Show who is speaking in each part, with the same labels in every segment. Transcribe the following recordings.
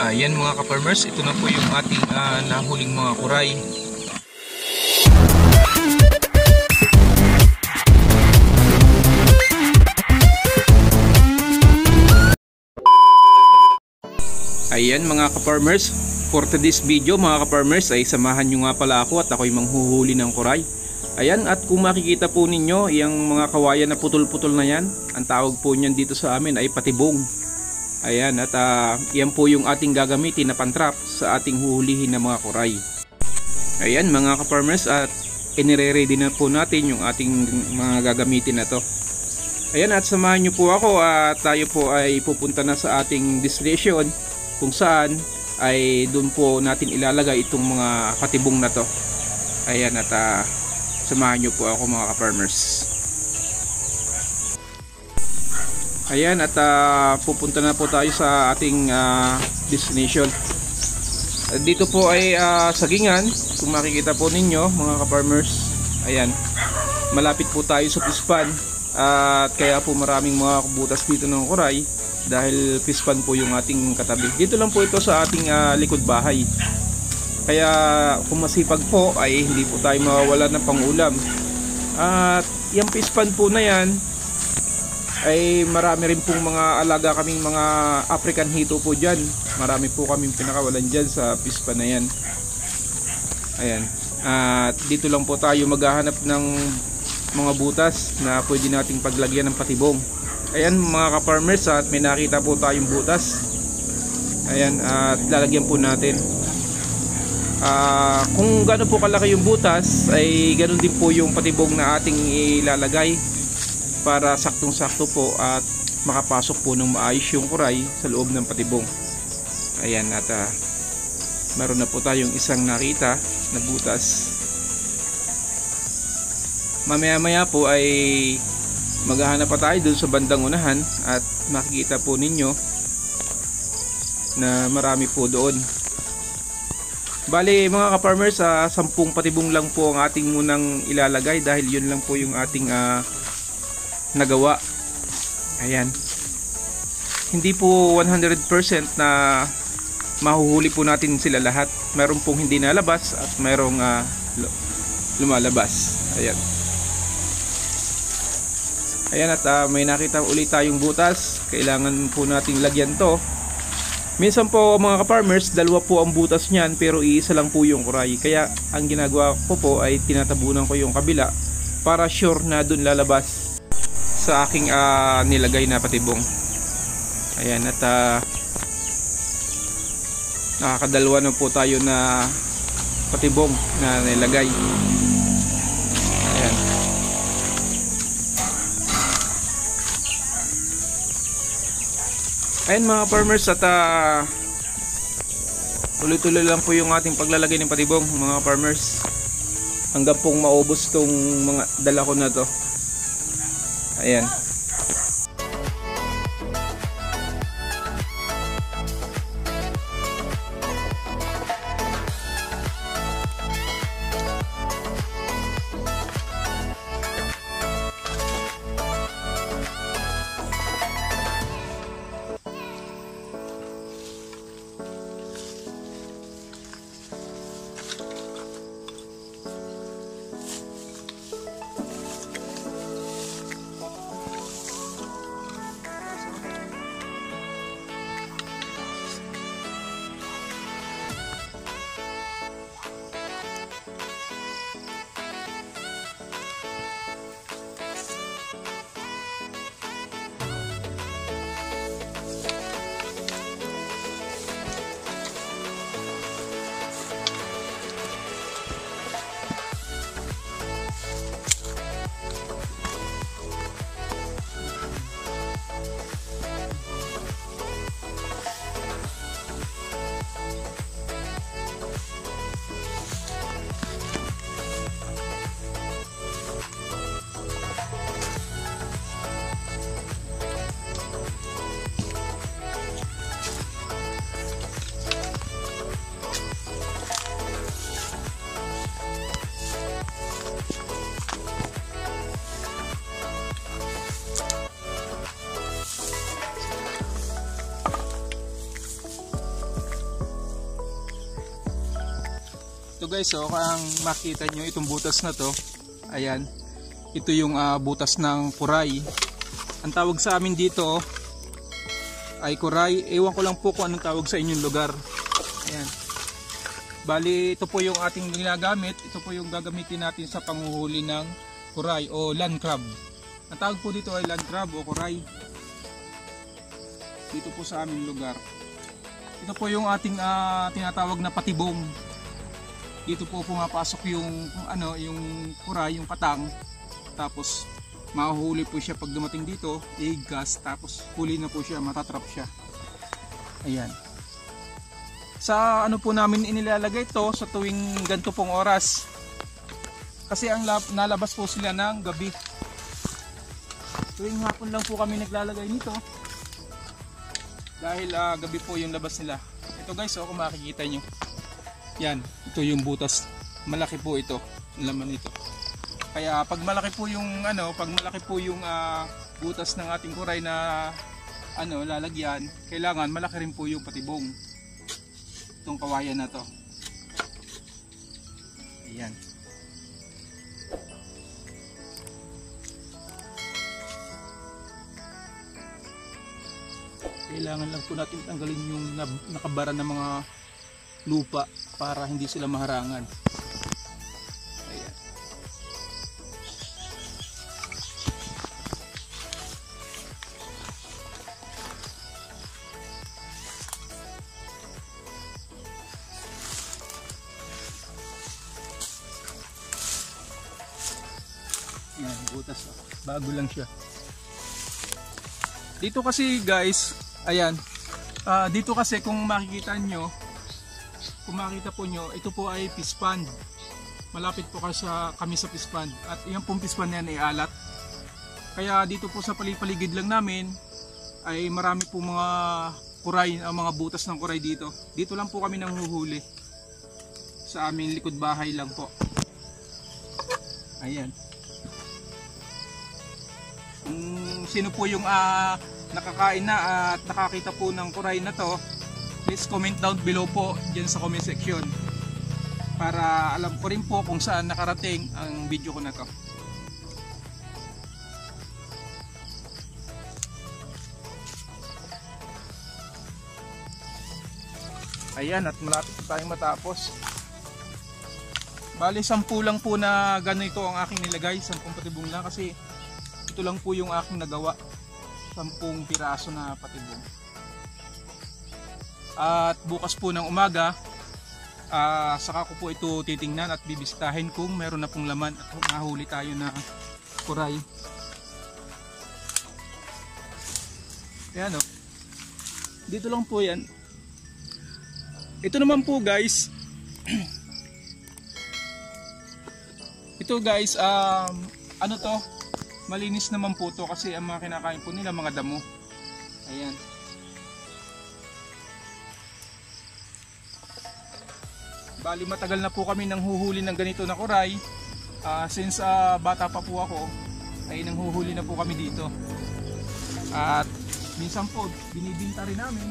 Speaker 1: Yan mga ka-farmers, ito na po yung ating nahuling mga kuray. Ayan mga ka-farmers, for today's video mga ka-farmers ay samahan nyo nga pala ako at ako'y manghuhuli ng kuray. Ayan, at kung makikita po ninyo yung mga kawayan na putol-putol na yan, ang tawag po niyan dito sa amin ay patibong. Ayan, at yan po yung ating gagamitin na pantrap sa ating huhulihin na mga kuray. Ayan mga ka-farmers, at inire-ready na po natin yung ating mga gagamitin na to. Ayan, at samahan nyo po ako at tayo po ay pupunta na sa ating destination, kung saan ay doon po natin ilalagay itong mga patibong na to. Ayan, at samahan nyo po ako mga ka-farmers. Ayan, at pupunta na po tayo sa ating destination. Dito po ay sagingan, kung makikita po ninyo mga ka-farmers. Ayan, malapit po tayo sa pispan, at kaya po maraming mga butas dito ng kuray dahil pispan po yung ating katabi. Dito lang po ito sa ating likod bahay. Kaya kung masipag po ay hindi po tayo mawawala ng pangulam. At yung pispan po na yan ay marami rin pong mga alaga kaming mga African hito po dyan. Marami po kaming pinakawalan dyan sa pispan na yan. Ayan, at dito lang po tayo maghahanap ng mga butas na pwede nating paglagyan ng patibong. Ayan mga ka-farmers, at may nakita po tayong butas. Ayan, at lalagyan po natin. Kung gano'n po kalaki yung butas ay gano'n din po yung patibong na ating ilalagay, para saktong-sakto po at makapasok po ng maayos yung kuray sa loob ng patibong. Ayan, at meron na po tayong isang nakita na butas. Mamaya-maya po ay maghahanap pa tayo dun sa bandang unahan, at makikita po ninyo na marami po doon. Bali mga ka-farmers, 10 patibong lang po ang ating munang ilalagay dahil yun lang po yung ating nagawa. Ayan, hindi po 100% na mahuhuli po natin sila lahat. Meron pong hindi nalabas at merong lumalabas. Ayan. Ayan, at may nakita ulit tayong butas. Kailangan po nating lagyan to. Minsan po mga ka-farmers, dalawa po ang butas niyan pero iisa lang po yung kuray. Kaya ang ginagawa ko po ay tinatabunan ko yung kabila para sure na dun lalabas sa aking nilagay na patibong. Ayan, at nakakadalawa na po tayo na patibong na nilagay. Ayan. Ayan mga farmers, at tuloy-tuloy lang po yung ating paglalagay ng patibong mga farmers hanggang pong maubos tong mga dala ko na to. Ayan. guys, oh, kung makita nyo itong butas na to, ayan, ito yung butas ng kuray. Ang tawag sa amin dito ay kuray. Ewan ko lang po kung anong tawag sa inyong lugar. Ayan. Bali, ito po yung ating ginagamit. Ito po yung gagamitin natin sa panghuhuli ng kuray o land crab. Ang tawag po dito ay land crab o kuray. Dito po sa aming lugar. Ito po yung ating tinatawag na patibong. Dito po pumapasok yung yung kuray, yung patang. Tapos mahuhuli po siya pag dumating dito, igas, tapos huli na po siya, matatrap siya. Ayan. Sa ano po namin inilalagay ito sa tuwing ganito pong oras. Kasi ang nalabas po sila ng gabi. Tuwing hapon lang po kami naglalagay nito. Dahil gabi po yung labas nila. Ito guys, kung makikita nyo. Yan, ito yung butas. Malaki po ito, ang laman nito. Kaya pag malaki po yung butas ng ating kuray na lalagyan, kailangan malaki rin po yung patibong. Itong kawayan na to. Ayan. Kailangan lang po natin tanggalin yung nakabara ng mga lupa para hindi sila maharangan. Ayan. Yan, butas. Bago lang siya. Dito kasi guys, ayan. Dito kasi kung makikita po nyo, ito po ay fish pond. Malapit po kami sa fish pond. At yung pong fish pond na yan ay alat. Kaya dito po sa paligid lang namin ay marami po mga kuray, mga butas ng kuray dito. Dito lang po kami nanghuhuli. Sa aming likod bahay lang po. Ayan. Kung sino po yung nakakain na at nakakita po ng kuray na to, please comment down below po dyan sa comment section para alam ko rin po kung saan nakarating ang video ko na to. Ayan, at malapit tayong matapos. Bali 10 lang po na ganito ang aking nilagay, 10 patibong lang kasi ito lang po yung aking nagawa, 10 piraso na patibong. At bukas po ng umaga, saka ko po ito titingnan at bibisitahin kung meron na pong laman at mahuli tayo na kuray. Ayan o. Dito lang po yan. Ito naman po guys. Ito guys, ano to? Malinis naman po to kasi ang mga kinakain po nila mga damo. Ayan. Bali matagal na po kami nang huhuli ng ganito na kuray. Since bata pa po ako ay nanghuhuli na po kami dito. At minsan po binibinta rin namin.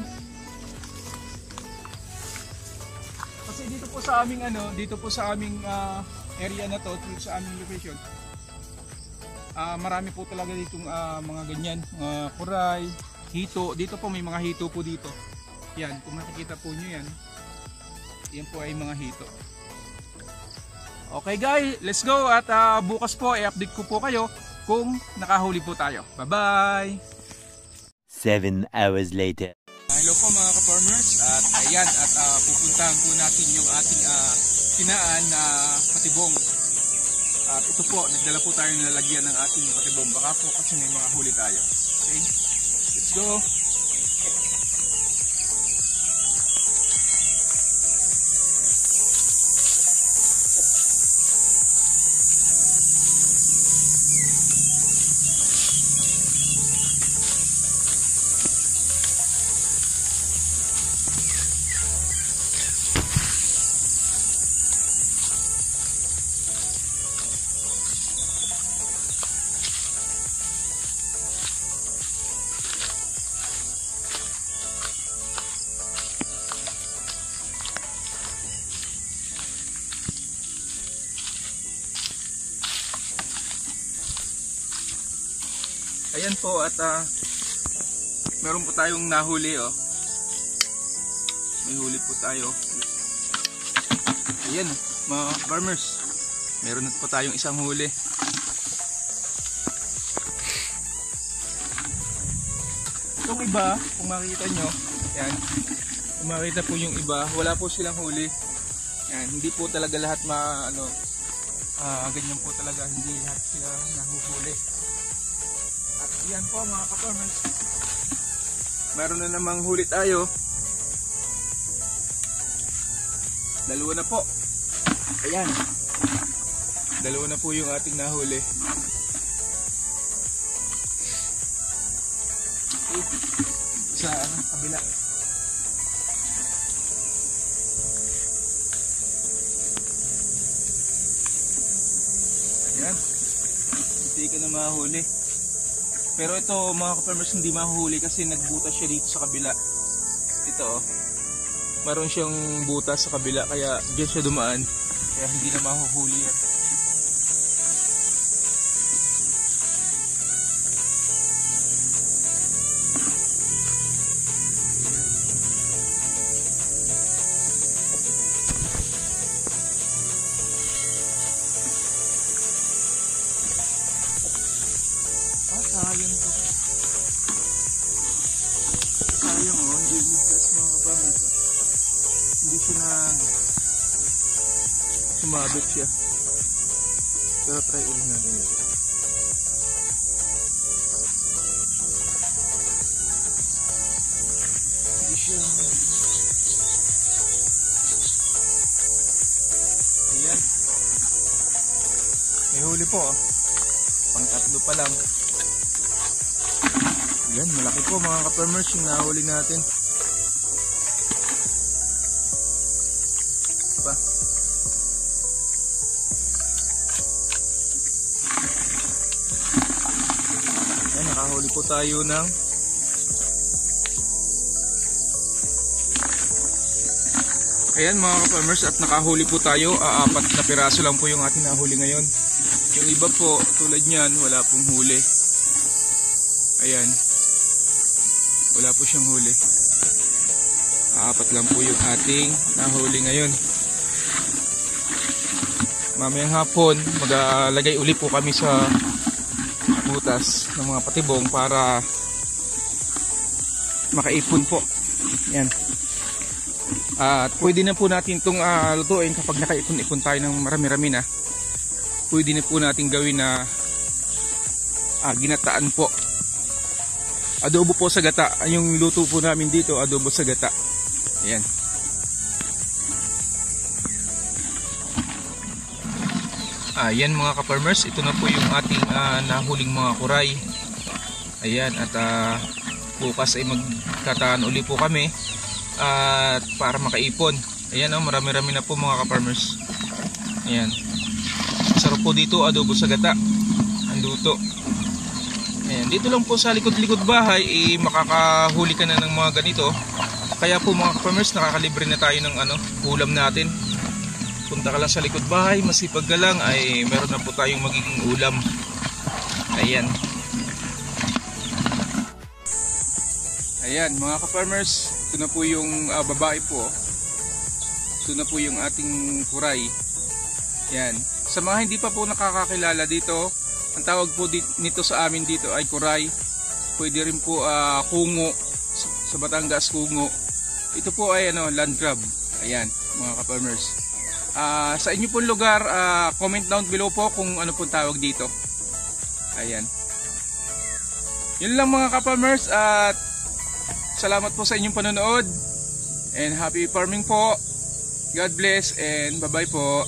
Speaker 1: Kasi dito po sa aming area na to, sa aming location. Marami po talaga ditong mga ganyan, kuray, hito. Dito po may mga hito po dito. Yan, kung makikita po nyo yan. Yan po ay mga hito. Okay guys, let's go at bukas po i-update ko po kayo kung nakahuli po tayo. Bye bye!
Speaker 2: 7 hours later.
Speaker 1: Hello po mga ka-farmers at ayan at pupuntahan po natin yung ating tinaan na patibong. At ito po, nagdala po tayo ng lalagyan ng ating patibong. Baka po kasi may mga huli tayo. Okay, let's go! Ayan po at meron po tayong nahuli oh. May huli po tayo. Ayan mga farmers. Meron na po tayong isang huli. Itong iba, kung makikita nyo, yan, kung makikita po yung iba, wala po silang huli. Yan, hindi po talaga lahat ganyan po talaga, hindi lahat sila nahuhuli. At yan po mga ka-farmers, meron na namang huli tayo. Dalawa na po. Ayan. Dalawa na po yung ating nahuli. Sa kabila. Ayan. Hindi ka na mahuli. Pero ito mga ka-farmers hindi mahuli kasi nagbutas siya dito sa kabila. Ito oh. Meron siyang butas sa kabila kaya diyan siya dumaan. Kaya hindi na mahuhuli yan. Sayang to. Sayang oh, hindi ligtas mga kapamilya. Hindi siya sumabit siya. Pero try ulit natin yun. Hindi siya. Ayan. May huli po oh. Pang-tatlo pa lang. Yan, malaki po mga ka-farmers yung nahuli natin. Pa. Yan, nakahuli po tayo ng ayan mga ka-farmers at nakahuli po tayo. 4 na piraso lang po yung ating nahuli ngayon. Yung iba po tulad nyan wala pong huli. Ayan. Wala po siyang huli. 4 lang po yung ating nahuli ngayon. Mamayang hapon maglagay uli po kami sa butas ng mga patibong para makaipon po. Yan. At pwede na po natin itong lutuin kapag nakaipon-ipon tayo ng marami-rami na. Pwede na po natin gawin na ginataan po. Adobo po sa gata. Yung luto po namin dito, adobo sa gata. Ayan. Ayan mga ka-farmers, ito na po yung ating nahuling mga kuray. Ayan, at bukas ay magtataan uli po kami at para makaipon. Ayan oh, marami-rami na po mga ka-farmers. Ayan. Sarap po dito, adobo sa gata. Ang luto. Ayan, dito lang po sa likod-likod bahay makakahuli ka na ng mga ganito. Kaya po mga ka-farmers, nakakalibre na tayo ng ulam natin. Punta ka lang sa likod bahay, masipag ka lang ay meron na po tayong magiging ulam. Ayan. Ayan mga ka-farmers, ito na po yung babae po. Ito na po yung ating kuray. Ayan. Sa mga hindi pa po nakakakilala dito, ang tawag po nito sa amin dito ay kuray. Pwede rin po kungo. Sa Batangas kungo. Ito po ay land crab. Ayan mga ka-farmers. Sa inyo pong lugar, comment down below po kung ano pong tawag dito. Ayan. Yun lang mga ka-farmers at salamat po sa inyong panonood. And happy farming po. God bless and bye bye po.